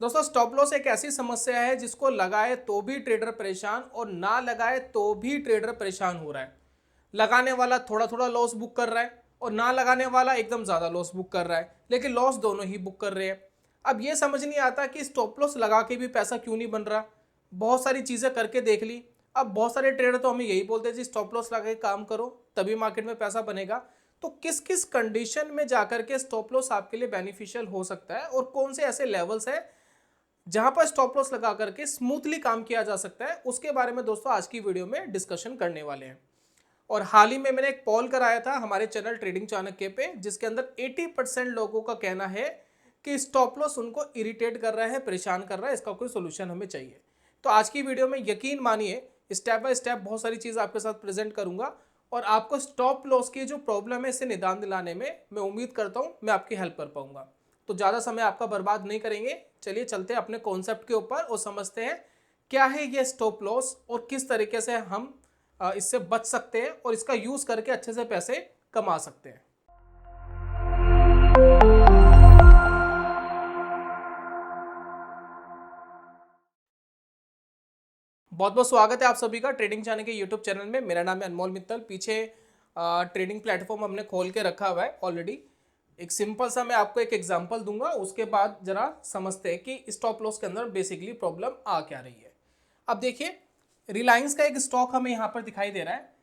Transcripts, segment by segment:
दोस्तों stop loss एक ऐसी समस्या है जिसको लगाए तो भी ट्रेडर परेशान और ना लगाए तो भी ट्रेडर परेशान हो रहा है। लगाने वाला थोड़ा थोड़ा लॉस बुक कर रहा है और ना लगाने वाला एकदम ज़्यादा लॉस बुक कर रहा है, लेकिन लॉस दोनों ही बुक कर रहे हैं। अब ये समझ नहीं आता कि स्टॉप लॉस लगा के भी पैसा क्यों नहीं बन रहा। बहुत सारी चीज़ें करके देख ली। अब बहुत सारे ट्रेडर तो हमें यही बोलते हैं जी स्टॉप लॉस लगा के काम करो तभी मार्केट में पैसा बनेगा। तो किस किस कंडीशन में जाकर के स्टॉप लॉस आपके लिए बेनिफिशियल हो सकता है और कौन से ऐसे लेवल्स है जहां पर स्टॉप लॉस लगा करके स्मूथली काम किया जा सकता है, उसके बारे में दोस्तों आज की वीडियो में डिस्कशन करने वाले हैं। और हाल ही में मैंने एक पोल कराया था हमारे चैनल ट्रेडिंग चाणक्य पे, जिसके अंदर 80% लोगों का कहना है कि स्टॉप लॉस उनको इरिटेट कर रहा है, परेशान कर रहा है, इसका कोई सोल्यूशन हमें चाहिए। तो आज की वीडियो में यकीन मानिए स्टेप बाय स्टेप बहुत सारी चीज़ आपके साथ प्रेजेंट करूंगा और आपको स्टॉप लॉस की जो प्रॉब्लम है इसे निदान दिलाने में मैं उम्मीद करता हूं मैं आपकी हेल्प कर पाऊंगा। तो ज़्यादा समय आपका बर्बाद नहीं करेंगे, चलिए चलते हैं अपने कॉन्सेप्ट के ऊपर और समझते हैं क्या है ये स्टॉप लॉस और किस तरीके से हम इससे बच सकते हैं और इसका यूज़ करके अच्छे से पैसे कमा सकते हैं। बहुत बहुत स्वागत है आप सभी का ट्रेडिंग चाणक्य के यूट्यूब चैनल में। मेरा नाम है अनमोल मित्तल। पीछे ट्रेडिंग प्लेटफॉर्म हमने खोल के रखा हुआ है ऑलरेडी। एक सिंपल सा मैं आपको एक एग्जांपल दूंगा, उसके बाद जरा समझते हैं कि स्टॉप लॉस के अंदर बेसिकली प्रॉब्लम आ क्या रही है। अब देखिए रिलायंस का एक स्टॉक हमें यहाँ पर दिखाई दे रहा है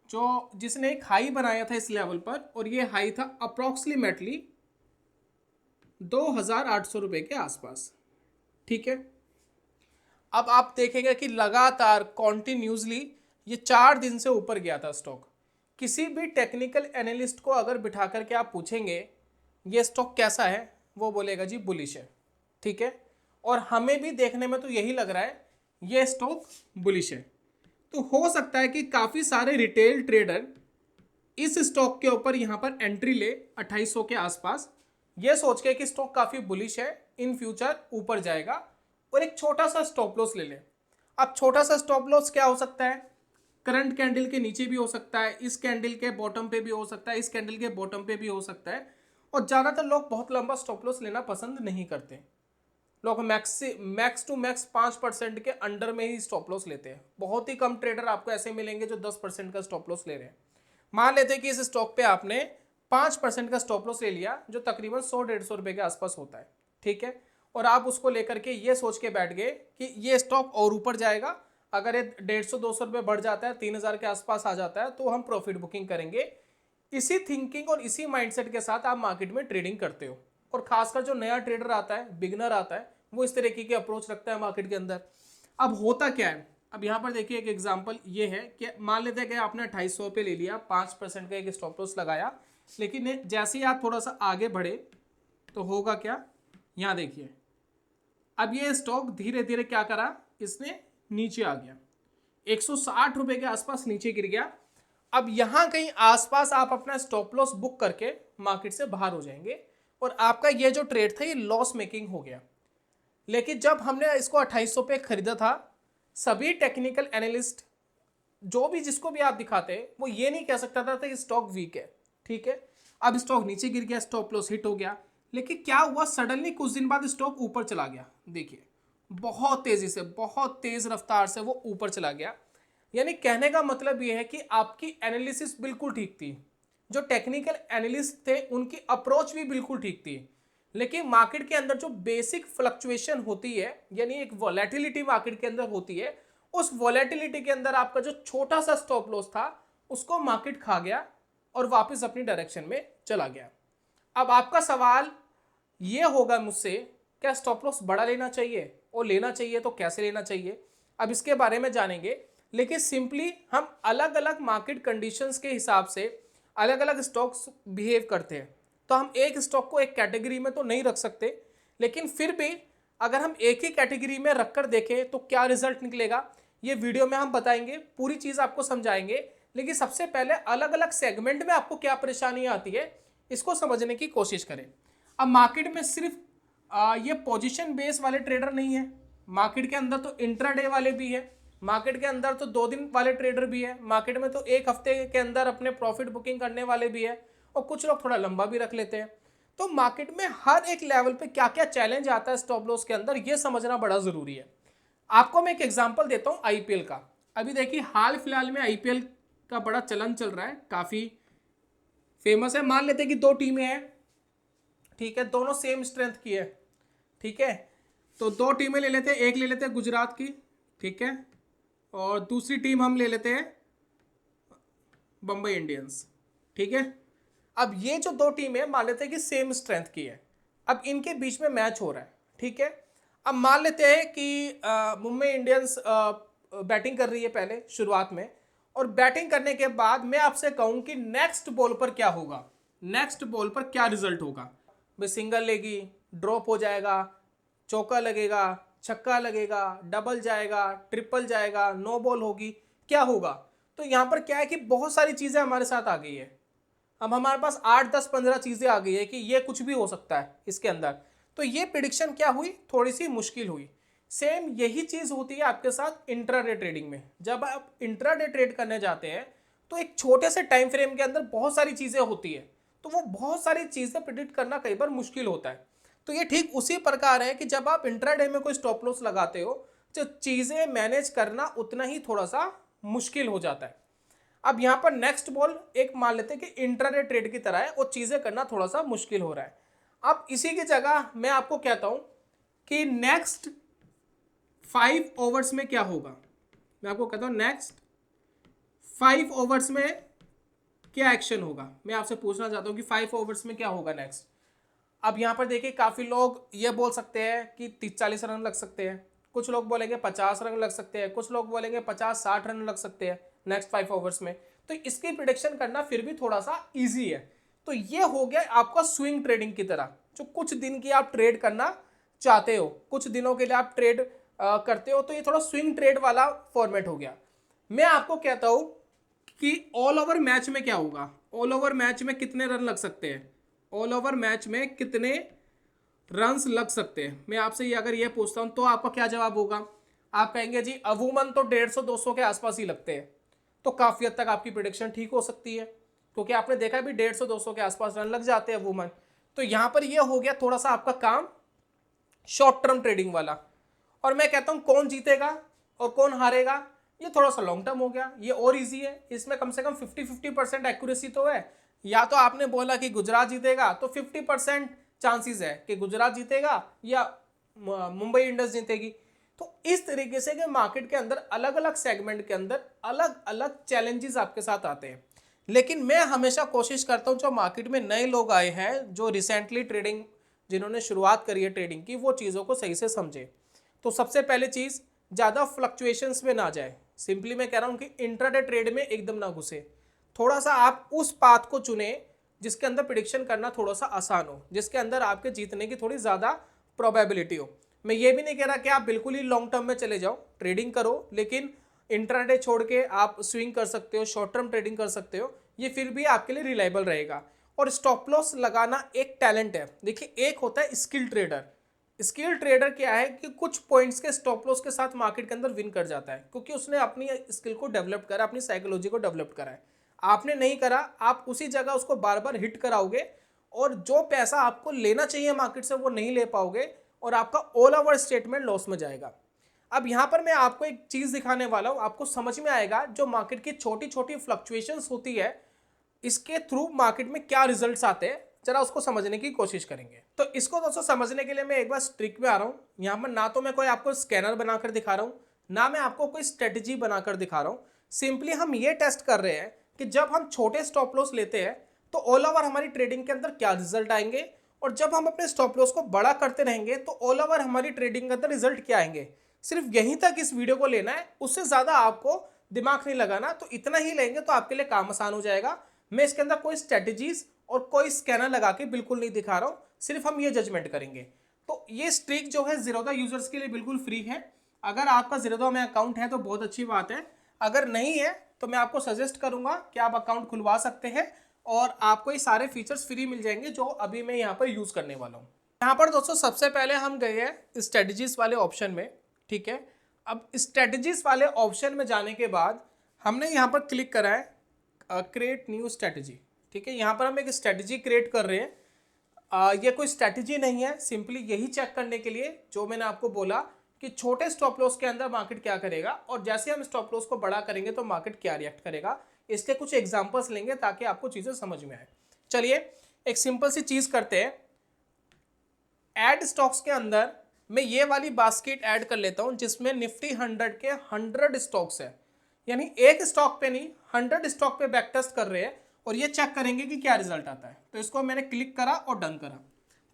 जो जिसने एक हाई बनाया था इस लेवल पर, और ये हाई था अप्रोक्सीमेटली 2,800 रुपये के आसपास। ठीक है, अब आप देखेंगे कि लगातार कॉन्टिन्यूसली ये 4 दिन से ऊपर गया था स्टॉक। किसी भी टेक्निकल एनालिस्ट को अगर बिठा करके आप पूछेंगे ये स्टॉक कैसा है, वो बोलेगा जी बुलिश है। ठीक है, और हमें भी देखने में तो यही लग रहा है ये स्टॉक बुलिश है। तो हो सकता है कि काफ़ी सारे रिटेल ट्रेडर इस स्टॉक के ऊपर यहाँ पर एंट्री ले 2800 के आसपास, ये सोच के कि स्टॉक काफ़ी बुलिश है, इन फ्यूचर ऊपर जाएगा, और एक छोटा सा स्टॉप लॉस ले ले। अब छोटा सा स्टॉप लॉस क्या हो सकता है? करंट कैंडल के नीचे भी हो सकता है, इस कैंडल के बॉटम पे भी हो सकता है, इस कैंडल के बॉटम पे भी हो सकता है। और ज़्यादातर लोग बहुत लंबा स्टॉप लॉस लेना पसंद नहीं करते। लोग मैक्स टू मैक्स 5% के अंडर में ही स्टॉप लॉस लेते हैं। बहुत ही कम ट्रेडर आपको ऐसे मिलेंगे जो 10% का स्टॉप लॉस ले रहे हैं। मान लेते हैं कि इस स्टॉक पे आपने 5% का स्टॉप लॉस ले लिया जो तकरीबन 100-150 रुपये के आसपास होता है। ठीक है, और आप उसको लेकर के ये सोच के बैठ गए कि ये स्टॉक और ऊपर जाएगा, अगर ये 150-200 रुपये बढ़ जाता है, 3,000 के आसपास आ जाता है, तो हम प्रॉफिट बुकिंग करेंगे। इसी थिंकिंग और इसी माइंडसेट के साथ आप मार्केट में ट्रेडिंग करते हो। और खासकर जो नया ट्रेडर आता है, बिगनर आता है, वो इस तरीके की अप्रोच रखता है मार्केट के अंदर। अब होता क्या है, अब यहाँ पर देखिए एक एग्जांपल ये है कि मान लेते हैं कि आपने 250 पे ले लिया, 5% का एक स्टॉप लॉस लगाया, लेकिन जैसे ही आप थोड़ा सा आगे बढ़े तो होगा क्या, यहाँ देखिए अब ये स्टॉक धीरे धीरे क्या करा, इसने नीचे आ गया, 160 रुपये के आसपास नीचे गिर गया। अब यहाँ कहीं आसपास आप अपना स्टॉप लॉस बुक करके मार्केट से बाहर हो जाएंगे और आपका ये जो ट्रेड था ये लॉस मेकिंग हो गया। लेकिन जब हमने इसको 2800 पे खरीदा था, सभी टेक्निकल एनालिस्ट जो भी जिसको भी आप दिखाते हैं वो ये नहीं कह सकता था कि स्टॉक वीक है। ठीक है, अब स्टॉक नीचे गिर गया, स्टॉप लॉस हिट हो गया, लेकिन क्या हुआ, सडनली कुछ दिन बाद स्टॉक ऊपर चला गया। देखिए बहुत तेजी से, बहुत तेज रफ्तार से वो ऊपर चला गया। यानी कहने का मतलब ये है कि आपकी एनालिसिस बिल्कुल ठीक थी, जो टेक्निकल एनालिस्ट थे उनकी अप्रोच भी बिल्कुल ठीक थी, लेकिन मार्केट के अंदर जो बेसिक फ्लक्चुएशन होती है, यानी एक वॉलेटिलिटी मार्केट के अंदर होती है, उस वॉलेटिलिटी के अंदर आपका जो छोटा सा स्टॉप लॉस था उसको मार्केट खा गया और वापस अपनी डायरेक्शन में चला गया। अब आपका सवाल ये होगा मुझसे, क्या स्टॉप लॉस बड़ा लेना चाहिए, और लेना चाहिए तो कैसे लेना चाहिए, अब इसके बारे में जानेंगे। लेकिन सिंपली हम अलग अलग मार्केट कंडीशंस के हिसाब से अलग अलग स्टॉक्स बिहेव करते हैं, तो हम एक स्टॉक को एक कैटेगरी में तो नहीं रख सकते, लेकिन फिर भी अगर हम एक ही कैटेगरी में रखकर देखें तो क्या रिजल्ट निकलेगा, ये वीडियो में हम बताएंगे, पूरी चीज़ आपको समझाएंगे। लेकिन सबसे पहले अलग अलग सेगमेंट में आपको क्या परेशानी आती है इसको समझने की कोशिश करें। अब मार्केट में सिर्फ ये पोजीशन बेस वाले ट्रेडर नहीं है, मार्केट के अंदर तो इंट्राडे वाले भी है, मार्केट के अंदर तो 2 दिन वाले ट्रेडर भी है, मार्केट में तो एक हफ्ते के अंदर अपने प्रॉफिट बुकिंग करने वाले भी है, और कुछ लोग थोड़ा लंबा भी रख लेते हैं। तो मार्केट में हर एक लेवल पे क्या क्या चैलेंज आता है स्टॉप लॉस के अंदर, ये समझना बड़ा जरूरी है। आपको मैं एक एग्जांपल देता हूं आईपीएल का। अभी देखिए हाल फिलहाल में आईपीएल का बड़ा चलन चल रहा है, काफी फेमस है। मान लेते हैं कि दो टीमें हैं, ठीक है, दोनों सेम स्ट्रेंथ की है, ठीक है। तो दो टीमें ले लेते हैं, एक ले लेते हैं गुजरात की, ठीक है, और दूसरी टीम हम ले लेते हैं बम्बई इंडियंस, ठीक है। अब ये जो दो टीम है मान लेते हैं कि सेम स्ट्रेंथ की है, अब इनके बीच में मैच हो रहा है, ठीक है। अब मान लेते हैं कि मुंबई इंडियंस बैटिंग कर रही है पहले शुरुआत में, और बैटिंग करने के बाद मैं आपसे कहूं कि नेक्स्ट बॉल पर क्या होगा, नेक्स्ट बॉल पर क्या रिजल्ट होगा। भाई सिंगल लेगी, ड्रॉप हो जाएगा, चौका लगेगा, छक्का लगेगा, डबल जाएगा, ट्रिपल जाएगा, नो बॉल होगी, क्या होगा। तो यहाँ पर क्या है कि बहुत सारी चीज़ें हमारे साथ आ गई है। अब हमारे पास 8, 10, 15 चीज़ें आ गई है कि ये कुछ भी हो सकता है इसके अंदर। तो ये प्रिडिक्शन क्या हुई, थोड़ी सी मुश्किल हुई। सेम यही चीज़ होती है आपके साथ इंट्राडे ट्रेडिंग में। जब आप इंट्राडे ट्रेड करने जाते हैं तो एक छोटे से टाइम फ्रेम के अंदर बहुत सारी चीज़ें होती है, तो वो बहुत सारी चीज़ें प्रिडिक्ट करना कई बार मुश्किल होता है। तो ये ठीक उसी प्रकार है कि जब आप इंट्राडे में कोई स्टॉप लॉस लगाते हो तो चीज़ें मैनेज करना उतना ही थोड़ा सा मुश्किल हो जाता है। अब यहाँ पर नेक्स्ट बॉल एक मान लेते हैं कि इंट्राडे ट्रेड की तरह है, और चीज़ें करना थोड़ा सा मुश्किल हो रहा है। अब इसी की जगह मैं आपको कहता हूँ कि नेक्स्ट 5 ओवर्स में क्या होगा। मैं आपको कहता हूँ नेक्स्ट 5 ओवर्स में क्या एक्शन होगा। मैं आपसे पूछना चाहता हूँ कि 5 ओवर्स में क्या होगा नेक्स्ट। अब यहाँ पर देखिए काफ़ी लोग ये बोल सकते हैं कि 30-40 रन लग सकते हैं, कुछ लोग बोलेंगे 50 रन लग सकते हैं, कुछ लोग बोलेंगे 50-60 रन लग सकते हैं नेक्स्ट 5 ओवर्स में। तो इसकी प्रिडिक्शन करना फिर भी थोड़ा सा इजी है। तो ये हो गया आपका स्विंग ट्रेडिंग की तरह, जो कुछ दिन की आप ट्रेड करना चाहते हो, कुछ दिनों के लिए आप ट्रेड करते हो, तो ये थोड़ा स्विंग ट्रेड वाला फॉर्मेट हो गया। मैं आपको कहता हूँ कि ऑल ओवर मैच में क्या होगा, ऑल ओवर मैच में कितने रन लग सकते हैं, ऑल ओवर मैच में कितने रन्स लग सकते हैं। मैं आपसे ये अगर ये पूछता हूं तो आपका क्या जवाब होगा। आप कहेंगे जी अमूमन तो 150-200 के आसपास ही लगते हैं। तो काफ़ी हद तक आपकी प्रिडिक्शन ठीक हो सकती है, क्योंकि आपने देखा भी 150-200 के आसपास रन लग जाते हैं अमूमन। तो यहाँ पर ये हो गया थोड़ा सा आपका काम शॉर्ट टर्म ट्रेडिंग वाला। और मैं कहता हूँ कौन जीतेगा और कौन हारेगा, ये थोड़ा सा लॉन्ग टर्म हो गया, ये और इजी है। इसमें कम से कम 50-50% एक्यूरेसी तो है। या तो आपने बोला कि गुजरात जीतेगा तो 50% चांसेस है कि गुजरात जीतेगा या मुंबई इंडियंस जीतेगी। तो इस तरीके से कि मार्केट के अंदर अलग अलग सेगमेंट के अंदर अलग अलग चैलेंजेस आपके साथ आते हैं। लेकिन मैं हमेशा कोशिश करता हूँ जो मार्केट में नए लोग आए हैं, जो रिसेंटली ट्रेडिंग जिन्होंने शुरुआत करी है ट्रेडिंग की, वो चीज़ों को सही से समझे। तो सबसे पहले चीज़, ज़्यादा फ्लक्चुएशंस में ना जाए। सिंपली मैं कह रहा हूँ कि इंट्राडे ट्रेड में एकदम ना घुसे। थोड़ा सा आप उस पाथ को चुने जिसके अंदर प्रिडिक्शन करना थोड़ा सा आसान हो, जिसके अंदर आपके जीतने की थोड़ी ज़्यादा प्रोबेबिलिटी हो। मैं ये भी नहीं कह रहा कि आप बिल्कुल ही लॉन्ग टर्म में चले जाओ, ट्रेडिंग करो, लेकिन इंट्राडे छोड़ के आप स्विंग कर सकते हो, शॉर्ट टर्म ट्रेडिंग कर सकते हो, ये फिर भी आपके लिए रिलायबल रहेगा। और स्टॉप लॉस लगाना एक टैलेंट है। देखिए एक होता है स्किल ट्रेडर। स्किल ट्रेडर क्या है कि कुछ पॉइंट्स के स्टॉप लॉस के साथ मार्केट के अंदर विन कर जाता है, क्योंकि उसने अपनी स्किल को डेवलप करा, अपनी साइकोलॉजी को डेवलप करा है। आपने नहीं करा, आप उसी जगह उसको बार बार हिट कराओगे, और जो पैसा आपको लेना चाहिए मार्केट से वो नहीं ले पाओगे, और आपका ऑल ओवर स्टेटमेंट लॉस में जाएगा। अब यहाँ पर मैं आपको एक चीज़ दिखाने वाला हूँ, आपको समझ में आएगा जो मार्केट की छोटी छोटी फ्लक्चुएशंस होती है, इसके थ्रू मार्केट में क्या रिजल्ट्स आते हैं, जरा उसको समझने की कोशिश करेंगे। तो इसको दोस्तों समझने के लिए मैं एक बार ट्रिक में आ रहा हूँ। यहाँ पर ना तो मैं कोई आपको स्कैनर बनाकर दिखा रहा हूँ, ना मैं आपको कोई स्ट्रेटजी बनाकर दिखा रहा हूँ। सिंपली हम ये टेस्ट कर रहे हैं कि जब हम छोटे स्टॉप लॉस लेते हैं तो ऑल ओवर हमारी ट्रेडिंग के अंदर क्या रिजल्ट आएंगे, और जब हम अपने स्टॉप लॉस को बड़ा करते रहेंगे तो ऑल ओवर हमारी ट्रेडिंग के अंदर रिजल्ट क्या आएंगे। सिर्फ यहीं तक इस वीडियो को लेना है, उससे ज़्यादा आपको दिमाग नहीं लगाना। तो इतना ही लेंगे तो आपके लिए काम आसान हो जाएगा। मैं इसके अंदर कोई स्ट्रेटजीज और कोई स्कैनर लगा के बिल्कुल नहीं दिखा रहा हूँ, सिर्फ हम ये जजमेंट करेंगे। तो ये स्ट्रिक जो है ज़ीरोधा यूजर्स के लिए बिल्कुल फ्री है। अगर आपका ज़ीरोधा में अकाउंट है तो बहुत अच्छी बात है, अगर नहीं है तो मैं आपको सजेस्ट करूंगा कि आप अकाउंट खुलवा सकते हैं, और आपको ये सारे फीचर्स फ्री मिल जाएंगे जो अभी मैं यहाँ पर यूज़ करने वाला हूँ। यहाँ पर दोस्तों सबसे पहले हम गए हैं स्ट्रेटजीज वाले ऑप्शन में, ठीक है। अब स्ट्रेटजीज वाले ऑप्शन में जाने के बाद हमने यहाँ पर क्लिक करा है क्रिएट न्यू स्ट्रेटजी, ठीक है। यहाँ पर हम एक स्ट्रेटजी क्रिएट कर रहे हैं। ये कोई स्ट्रैटेजी नहीं है, सिंपली यही चेक करने के लिए जो मैंने आपको बोला कि छोटे स्टॉप लॉस के अंदर मार्केट क्या करेगा और जैसे हम स्टॉप लॉस को बड़ा करेंगे तो मार्केट क्या रिएक्ट करेगा। इसके कुछ एग्जांपल्स लेंगे ताकि आपको चीजें समझ में आए। चलिए एक सिंपल सी चीज करते हैं। ऐड स्टॉक्स के अंदर मैं ये वाली बास्केट ऐड कर लेता हूं जिसमें निफ्टी 100 के 100 स्टॉक्स है, यानी एक स्टॉक पे नहीं 100 स्टॉक पे बैक टेस्ट कर रहे हैं और ये चेक करेंगे कि क्या रिजल्ट आता है। तो इसको मैंने क्लिक करा और डन करा,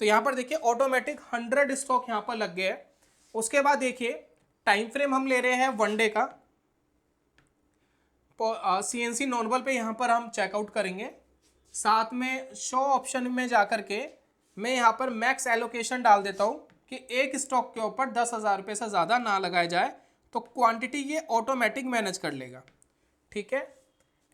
तो यहाँ पर देखिए ऑटोमेटिक 100 स्टॉक यहाँ पर लग गए हैं। उसके बाद देखिए टाइम फ्रेम हम ले रहे हैं 1 डे का, CNC नॉर्मल पे यहाँ पर हम चेकआउट करेंगे। साथ में शो ऑप्शन में जाकर के मैं यहाँ पर मैक्स एलोकेशन डाल देता हूँ कि एक स्टॉक के ऊपर 10,000 रुपये से ज़्यादा ना लगाया जाए, तो क्वांटिटी ये ऑटोमेटिक मैनेज कर लेगा। ठीक है।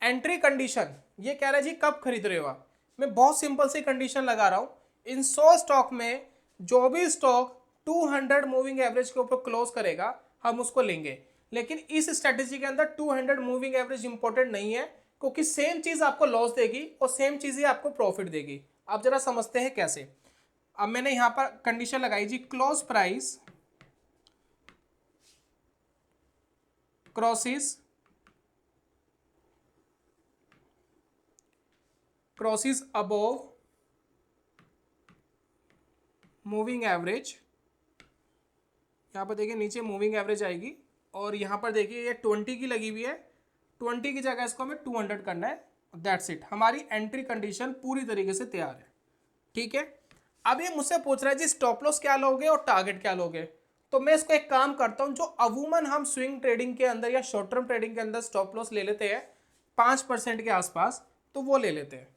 एंट्री कंडीशन ये कह रहा है जी कब खरीद रहे हो आप। मैं बहुत सिंपल सी कंडीशन लगा रहा हूँ, इन 100 स्टॉक में जो भी स्टॉक 200 मूविंग एवरेज के ऊपर क्लोज करेगा हम उसको लेंगे। लेकिन इस स्ट्रेटेजी के अंदर 200 मूविंग एवरेज इंपॉर्टेंट नहीं है, क्योंकि सेम चीज आपको लॉस देगी और सेम चीज ही आपको प्रॉफिट देगी। आप जरा समझते हैं कैसे। अब मैंने यहां पर कंडीशन लगाई जी close price crosses above moving average. यहाँ पर देखिए नीचे मूविंग एवरेज आएगी और यहाँ पर देखिए ये 20 की लगी हुई है, 20 की जगह इसको हमें 200 करना है। दैट्स इट, हमारी एंट्री कंडीशन पूरी तरीके से तैयार है। ठीक है। अब ये मुझसे पूछ रहा है जी स्टॉप लॉस क्या लोगे और टारगेट क्या लोगे। तो मैं इसको एक काम करता हूँ, जो अमूमन हम स्विंग ट्रेडिंग के अंदर या शॉर्ट टर्म ट्रेडिंग के अंदर स्टॉप लॉस ले लेते हैं 5% के आसपास, तो वो ले लेते हैं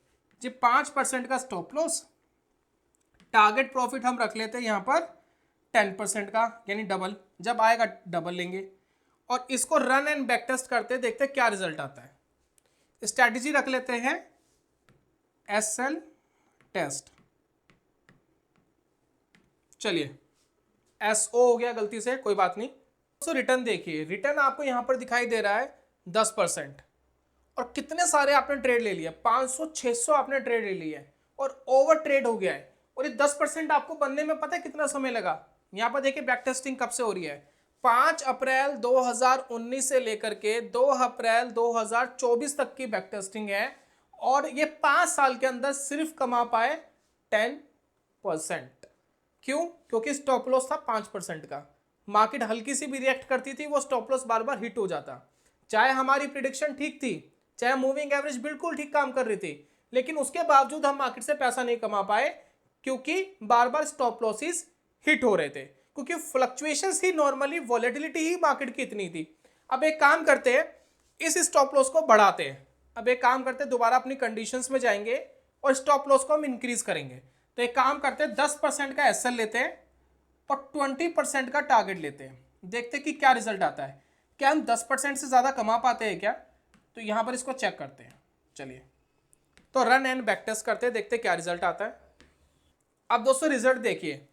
जी 5% का स्टॉप लॉस। टारगेट प्रॉफिट हम रख लेते हैं यहाँ पर 10% का, यानी डबल, जब आएगा डबल लेंगे और इसको रन एंड बैक टेस्ट करते देखते हैं क्या रिजल्ट आता है। स्ट्रैटेजी रख लेते हैं SL टेस्ट। चलिए SO हो गया गलती से, कोई बात नहीं। तो रिटर्न देखिए, रिटर्न आपको यहां पर दिखाई दे रहा है 10%। और कितने सारे आपने ट्रेड ले लिया, 500-600 आपने ट्रेड ले लिया है और ओवर ट्रेड हो गया है। और ये 10% आपको बनने में पता है कितना समय लगा। यहां पर देखिए बैक टेस्टिंग कब से हो रही है, 5 अप्रैल 2019 से लेकर के 2 अप्रैल 2024 तक की बैक टेस्टिंग है। और ये 5 साल के अंदर सिर्फ कमा पाए 10%। क्यों? क्योंकि स्टॉप लॉस था 5% का। मार्केट हल्की सी भी रिएक्ट करती थी, वो स्टॉप लॉस बार बार हिट हो जाता। चाहे हमारी प्रिडिक्शन ठीक थी, चाहे मूविंग एवरेज बिल्कुल ठीक काम कर रही थी, लेकिन उसके बावजूद हम मार्केट से पैसा नहीं कमा पाए, क्योंकि बार बार स्टॉप लॉसेस हिट हो रहे थे, क्योंकि फ्लक्चुएशंस ही नॉर्मली, वॉलेटिलिटी ही मार्केट की इतनी थी। अब एक काम करते हैं, इस स्टॉप लॉस को बढ़ाते हैं। अब एक काम करते हैं, दोबारा अपनी कंडीशंस में जाएंगे और स्टॉप लॉस को हम इंक्रीज करेंगे। तो एक काम करते हैं, 10% का SL लेते हैं और 20% का टारगेट लेते हैं। देखते हैं कि क्या रिजल्ट आता है, क्या हम 10% से ज़्यादा कमा पाते हैं क्या। तो यहाँ पर इसको चेक करते हैं। चलिए तो रन एंड बैक टेस्ट करते हैं, देखते हैं क्या रिजल्ट आता है। अब दोस्तों रिजल्ट देखिए,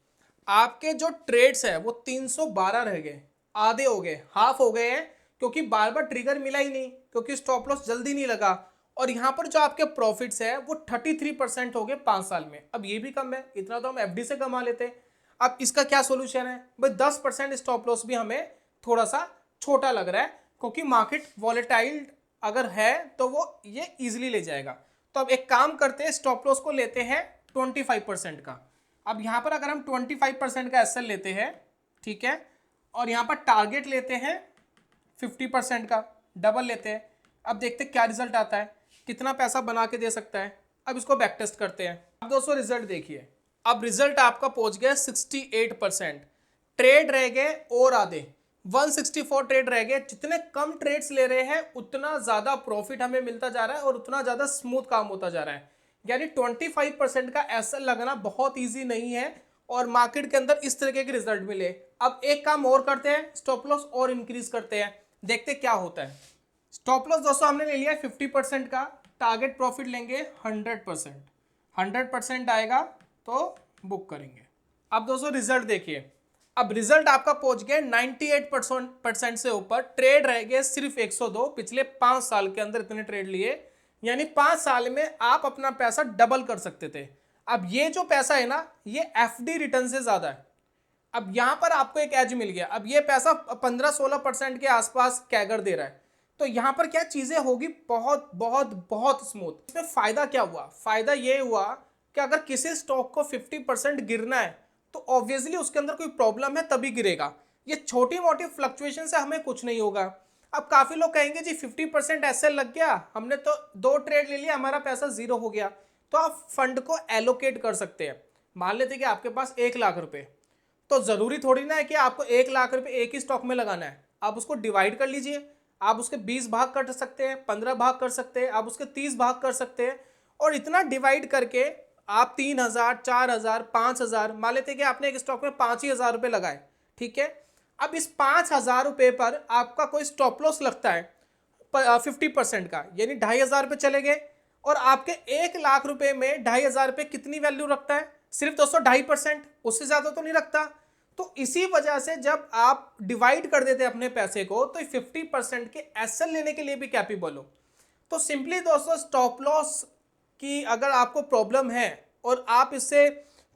आपके जो ट्रेड्स है वो 312 रह गए, आधे हो गए, हाफ हो गए हैं, क्योंकि बार बार ट्रिगर मिला ही नहीं, क्योंकि स्टॉप लॉस जल्दी नहीं लगा। और यहाँ पर जो आपके प्रॉफिट्स है वो 33% हो गए 5 साल में। अब ये भी कम है, इतना तो हम FD से कमा लेते हैं। अब इसका क्या सोल्यूशन है भाई, 10% स्टॉप लॉस भी हमें थोड़ा सा छोटा लग रहा है, क्योंकि मार्केट वॉलेटाइल अगर है तो वो ये इजिली ले जाएगा। तो अब एक काम करते हैं, स्टॉप लॉस को लेते हैं 25% का। अब यहाँ पर अगर हम 25% का SL लेते हैं, ठीक है, और यहाँ पर टारगेट लेते हैं 50% का, डबल लेते हैं। अब देखते हैं क्या रिजल्ट आता है, कितना पैसा बना के दे सकता है। अब इसको बैक टेस्ट करते हैं। अब दोस्तों रिजल्ट देखिए, अब रिजल्ट आपका पहुंच गया 68%। ट्रेड रह गए और आधे, 164 ट्रेड रह गए। जितने कम ट्रेड्स ले रहे हैं उतना ज्यादा प्रॉफिट हमें मिलता जा रहा है और उतना ज्यादा स्मूथ काम होता जा रहा है। यानी 25% का SL लगना बहुत इजी नहीं है और मार्केट के अंदर इस तरीके के रिजल्ट मिले। अब एक काम और करते हैं, स्टॉप लॉस और इंक्रीज करते हैं, देखते क्या होता है। स्टॉप लॉस दोस्तों हमने ले लिया 50% का, टारगेट प्रॉफिट लेंगे 100%। 100% आएगा तो बुक करेंगे। अब दोस्तों रिजल्ट देखिए, अब रिजल्ट आपका पहुंच गया 98% से ऊपर। ट्रेड रह गए सिर्फ 102। पिछले 5 साल के अंदर इतने ट्रेड लिए, यानी 5 साल में आप अपना पैसा डबल कर सकते थे। अब ये जो पैसा है ना, ये एफडी रिटर्न से ज्यादा है। अब यहां पर आपको एक एज मिल गया। अब ये पैसा 15-16% के आसपास कैगर दे रहा है, तो यहां पर क्या चीजें होगी, बहुत बहुत बहुत स्मूथ। इसमें फायदा क्या हुआ, फायदा ये हुआ कि अगर किसी स्टॉक को 50% गिरना है तो ऑब्वियसली उसके अंदर कोई प्रॉब्लम है तभी गिरेगा। ये छोटी मोटी फ्लक्चुएशन से हमें कुछ नहीं होगा। अब काफी लोग कहेंगे जी 50% ऐसे लग गया, हमने तो 2 ट्रेड ले लिया, हमारा पैसा जीरो हो गया। तो आप फंड को एलोकेट कर सकते हैं। मान लेते कि आपके पास 1 लाख रुपए, तो जरूरी थोड़ी ना है कि आपको 1 लाख रुपए एक ही स्टॉक में लगाना है। आप उसको डिवाइड कर लीजिए, आप उसके 20 भाग कर सकते हैं, 15 भाग कर सकते हैं, आप उसके 30 भाग कर सकते हैं। और इतना डिवाइड करके आप 3,000, 4,000, 5,000, मान लेते कि आपने एक स्टॉक में 5,000 रुपए लगाए, ठीक है। अब इस 5,000 रुपए पर आपका कोई स्टॉप लॉस लगता है 50% का, यानी 2,500 रुपए चले गए। और आपके 1 लाख रुपए में 2,500 रुपए कितनी वैल्यू रखता है, सिर्फ दोस्तों 2.5%, उससे ज्यादा तो नहीं रखता। तो इसी वजह से जब आप डिवाइड कर देते हैं अपने पैसे को, तो 50% के एसएल लेने के लिए भी कैपेबल हो। तो सिंपली दोस्तों स्टॉप लॉस की अगर आपको प्रॉब्लम है और आप इससे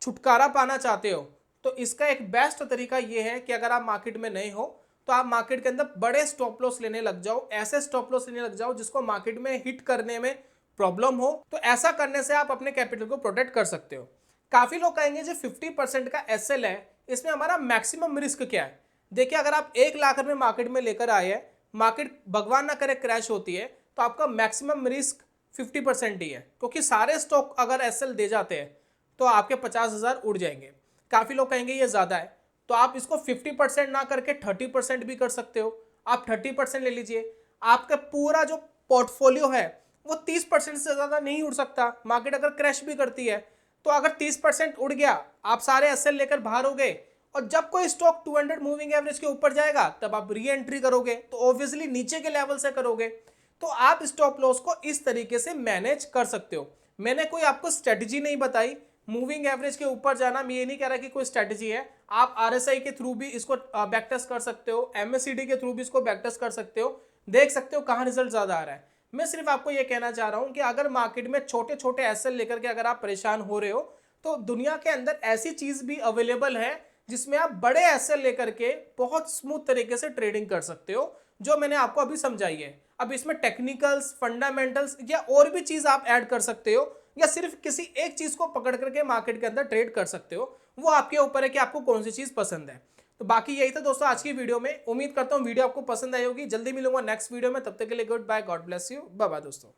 छुटकारा पाना चाहते हो, तो इसका एक बेस्ट तरीका यह है कि अगर आप मार्केट में नहीं हो तो आप मार्केट के अंदर बड़े स्टॉप लॉस लेने लग जाओ, ऐसे स्टॉप लॉस लेने लग जाओ जिसको मार्केट में हिट करने में प्रॉब्लम हो। तो ऐसा करने से आप अपने कैपिटल को प्रोटेक्ट कर सकते हो। काफी लोग कहेंगे जो 50% का एसएल है, इसमें हमारा मैक्सिमम रिस्क क्या है। देखिए, अगर आप 1 लाख रुपए मार्केट में लेकर आए हैं, मार्केट भगवान ना करे क्रैश होती है, तो आपका मैक्सिमम रिस्क 50% ही है, क्योंकि सारे स्टॉक अगर एसएल दे जाते हैं तो आपके 50,000 उड़ जाएंगे। काफी लोग कहेंगे ये ज्यादा है, तो आप इसको 50% ना करके 30% भी कर सकते हो। आप 30% ले लीजिए, आपका पूरा जो पोर्टफोलियो है वो 30% से ज्यादा नहीं उड़ सकता। मार्केट अगर क्रैश भी करती है तो अगर 30% उड़ गया, आप सारे एसएल लेकर बाहर हो गए, और जब कोई स्टॉक 200 मूविंग एवरेज के ऊपर जाएगा तब आप री एंट्री करोगे, तो ऑब्वियसली नीचे के लेवल से करोगे। तो आप स्टॉप लॉस को इस तरीके से मैनेज कर सकते हो। मैंने कोई आपको स्ट्रेटजी नहीं बताई। मूविंग एवरेज के ऊपर जाना, मैं ये नहीं कह रहा कि कोई स्ट्रेटजी है। आप आरएसआई के थ्रू भी इसको बैक टेस्ट कर सकते हो, एमएससीडी के थ्रू भी इसको बैक टेस्ट कर सकते हो, देख सकते हो कहाँ रिजल्ट ज्यादा आ रहा है। मैं सिर्फ आपको ये कहना चाह रहा हूं कि अगर मार्केट में छोटे छोटे एसएल लेकर के अगर आप परेशान हो रहे हो, तो दुनिया के अंदर ऐसी चीज भी अवेलेबल है जिसमें आप बड़े एसएल लेकर के बहुत स्मूथ तरीके से ट्रेडिंग कर सकते हो, जो मैंने आपको अभी समझाई है। अब इसमें टेक्निकल्स, फंडामेंटल्स या और भी चीज आप ऐड कर सकते हो, या सिर्फ किसी एक चीज को पकड़ करके मार्केट के अंदर ट्रेड कर सकते हो। वो आपके ऊपर है कि आपको कौन सी चीज पसंद है। तो बाकी यही था दोस्तों आज की वीडियो में। उम्मीद करता हूँ वीडियो आपको पसंद आई होगी। जल्दी मिलूंगा नेक्स्ट वीडियो में, तब तक के लिए goodbye, God bless you, bye bye दोस्तों।